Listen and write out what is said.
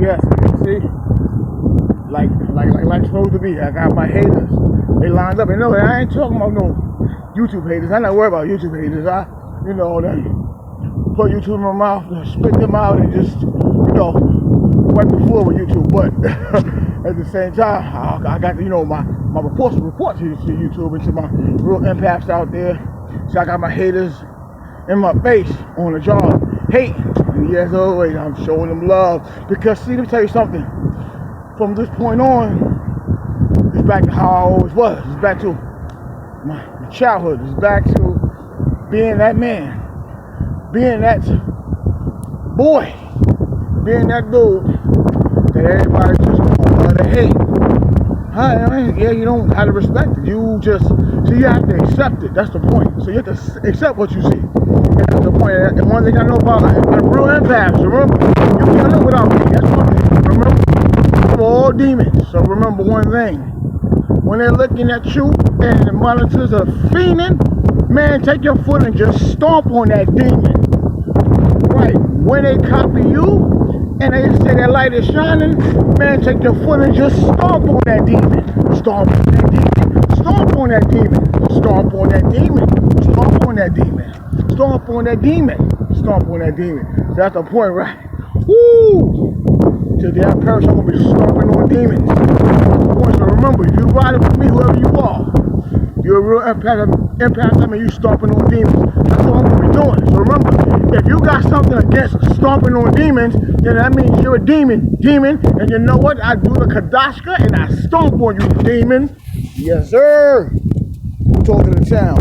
Yes, see? Like it's supposed to be. I got my haters. They lined up. And no, I ain't talking about no YouTube haters. I'm not worried about YouTube haters. They put YouTube in my mouth, spit them out, and just, wipe the floor with YouTube. But at the same time, I got, my report to YouTube and to my real empaths out there. So I got my haters in my face on the job. Hate. Yes, always. I'm showing them love. Because, see, let me tell you something. From this point on, it's back to how I always was. It's back to my childhood. It's back to being that man. Being that boy. Being that dude that everybody just want to hate. Yeah, you don't have to respect it. You have to accept it. That's the point. So you have to accept what you see. And that's the point. And one thing I know about real empaths, remember, you can't live without me. That's one thing. Remember, we're all demons. So remember one thing. When they're looking at you and the monitors are fiending, man, take your foot and just stomp on that demon. Right. When they copy you, and they say that light is shining, man, take your foot and just stomp on that demon. Stomp on that demon. Stomp on that demon. Stomp on that demon. Stomp on that demon. Stomp on that demon. Stomp on that demon. So that's the point, right? Woo! Till the day I perish, I'm going to be stomping on demons. That's the point. So remember, if you ride it with me, whoever you are, you're a real empath, I mean, you stomping on demons. That's what I'm going to be doing. So remember, if you got something against stomping on demons, then that means you're a demon. And you know what? I do the Kadashka and I stomp on you, demon. Yes, sir. Talking to the town.